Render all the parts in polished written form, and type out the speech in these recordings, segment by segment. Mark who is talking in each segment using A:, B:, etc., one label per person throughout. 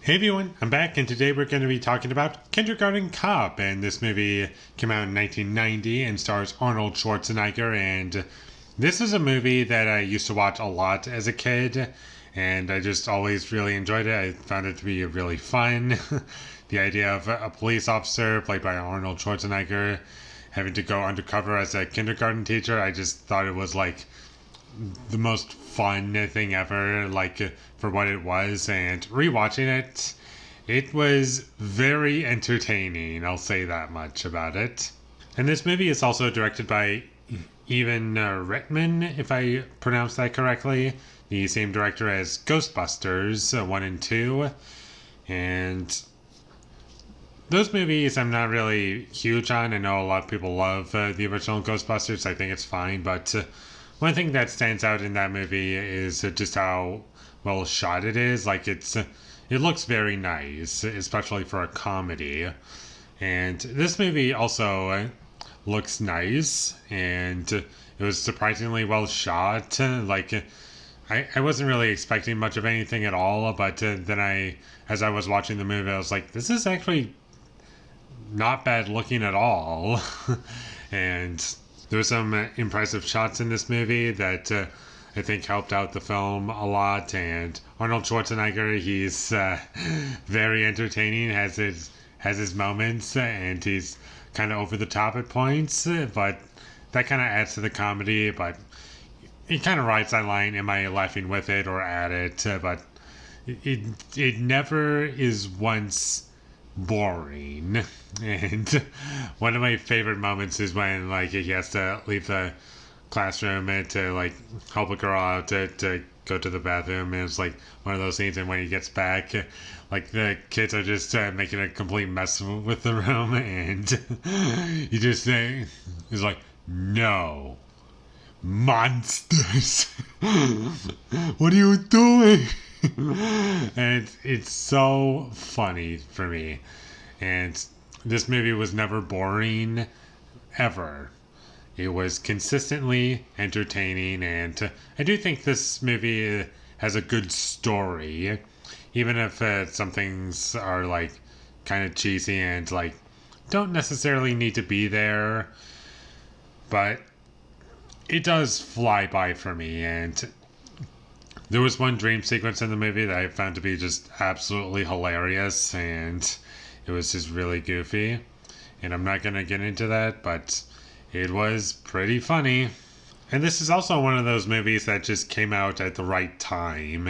A: Hey everyone, I'm back and today we're going to be talking about Kindergarten Cop, and this movie came out in 1990 and stars Arnold Schwarzenegger, and this is a movie that I used to watch a lot as a kid and I just always really enjoyed it. I found it to be really fun. The idea of a police officer played by Arnold Schwarzenegger having to go undercover as a kindergarten teacher, I just thought it was like the most fun thing ever, for what it was, and rewatching it, it was very entertaining. I'll say that much about it. And this movie is also directed by Ivan Reitman, if I pronounce that correctly, the same director as Ghostbusters 1 and 2. And those movies I'm not really huge on. I know a lot of people love the original Ghostbusters. I think it's fine, but one thing that stands out in that movie is just how well shot it is. It looks very nice, especially for a comedy. And this movie also looks nice, and it was surprisingly well shot. I wasn't really expecting much of anything at all, but as I was watching the movie, I was like, this is actually not bad looking at all. And there's some impressive shots in this movie that I think helped out the film a lot. And Arnold Schwarzenegger, he's very entertaining, has his moments, and he's kind of over the top at points. But that kind of adds to the comedy. But it kind of rides that line: am I laughing with it or at it? But it never is once boring. And one of my favorite moments is when he has to leave the classroom and to help a girl out to go to the bathroom, and it's one of those scenes, and when he gets back, the kids are just making a complete mess with the room, and he just is like, no, monsters. What are you doing? And it's so funny for me. And this movie was never boring, ever. It was consistently entertaining, and I do think this movie has a good story, even if some things are kind of cheesy and don't necessarily need to be there. But it does fly by for me, and there was one dream sequence in the movie that I found to be just absolutely hilarious, and it was just really goofy. And I'm not going to get into that, but it was pretty funny. And this is also one of those movies that just came out at the right time.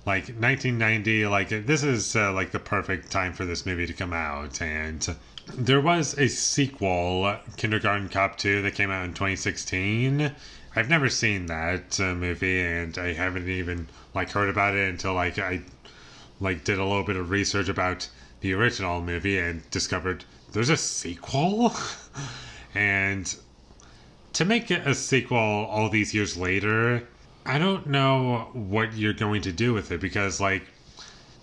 A: 1990, this is the perfect time for this movie to come out. And there was a sequel, Kindergarten Cop 2, that came out in 2016. I've never seen that movie, and I haven't even heard about it until I did a little bit of research about the original movie and discovered there's a sequel. And to make it a sequel all these years later, I don't know what you're going to do with it, because the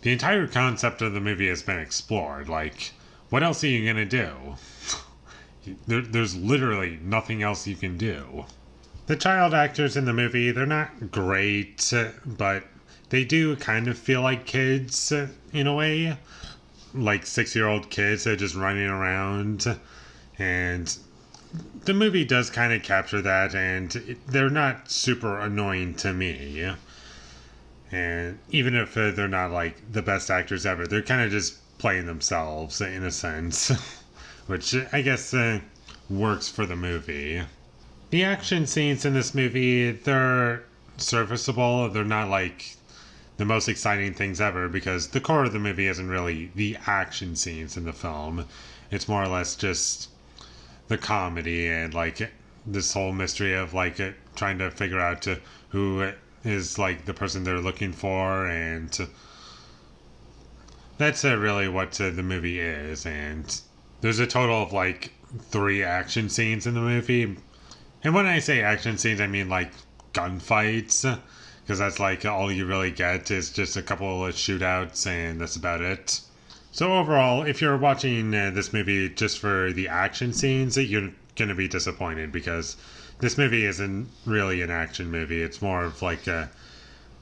A: entire concept of the movie has been explored. What else are you gonna do? There's literally nothing else you can do. The child actors in the movie, they're not great, but they do kind of feel like kids in a way. 6-year-old kids that are just running around. And the movie does kind of capture that, and they're not super annoying to me. And even if they're not the best actors ever, they're kind of just playing themselves in a sense, which I guess works for the movie. The action scenes in this movie, they're serviceable. They're not the most exciting things ever, because the core of the movie isn't really the action scenes in the film. It's more or less just the comedy and this whole mystery of trying to figure out who is the person they're looking for, and that's really what the movie is. And there's a total of 3 action scenes in the movie. And when I say action scenes, I mean gunfights, because that's all you really get is just a couple of shootouts, and that's about it. So overall, if you're watching this movie just for the action scenes, you're going to be disappointed, because this movie isn't really an action movie. It's more of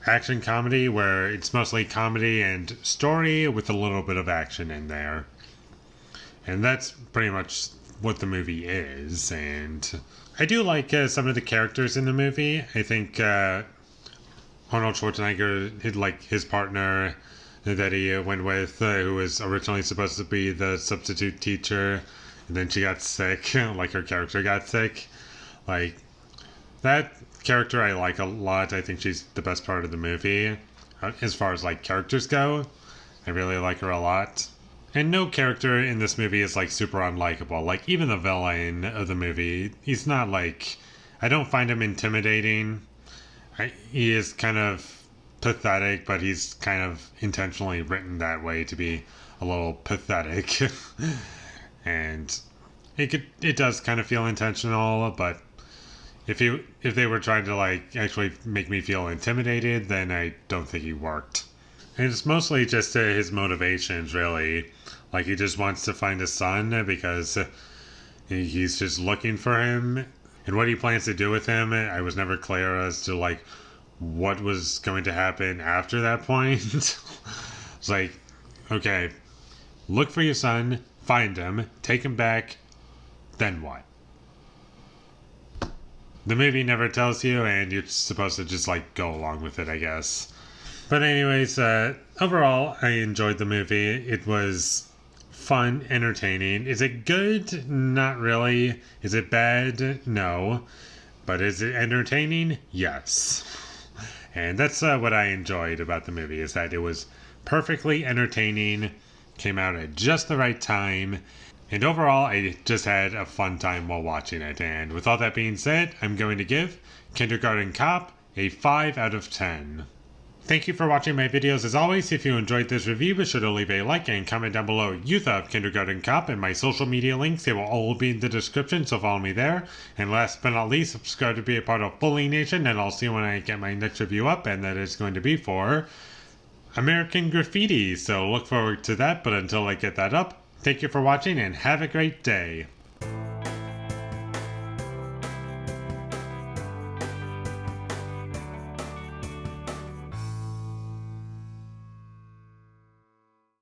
A: action comedy where it's mostly comedy and story with a little bit of action in there. And that's pretty much what the movie is. And I do like some of the characters in the movie. I think Arnold Schwarzenegger, like his partner that he went with, who was originally supposed to be the substitute teacher, and then she got sick, like her character got sick. Like, that character I like a lot. I think she's the best part of the movie. As far as like characters go, I really like her a lot. And no character in this movie is like super unlikable. Like, even the villain of the movie, he's not like, I don't find him intimidating. He is kind of pathetic, but he's kind of intentionally written that way to be a little pathetic. And it does kind of feel intentional, but if they were trying to like actually make me feel intimidated, then I don't think he worked. And it's mostly just his motivations, really. Like, he just wants to find his son because he's just looking for him. And what he plans to do with him, I was never clear as to like what was going to happen after that point. It's like, okay, look for your son, find him, take him back, then what? The movie never tells you, and you're supposed to just like go along with it, I guess. But anyways, overall, I enjoyed the movie. It was fun, entertaining. Is it good? Not really. Is it bad? No. But is it entertaining? Yes. And that's what I enjoyed about the movie, is that it was perfectly entertaining, came out at just the right time, and overall, I just had a fun time while watching it. And with all that being said, I'm going to give Kindergarten Cop a 5 out of 10. Thank you for watching my videos. As always, if you enjoyed this review, be sure to leave a like and comment down below you thought of Kindergarten Cop, and my social media links. They will all be in the description, so follow me there. And last but not least, subscribe to be a part of Foley Nation, and I'll see you when I get my next review up, and that is going to be for American Graffiti. So look forward to that, but until I get that up, thank you for watching and have a great day.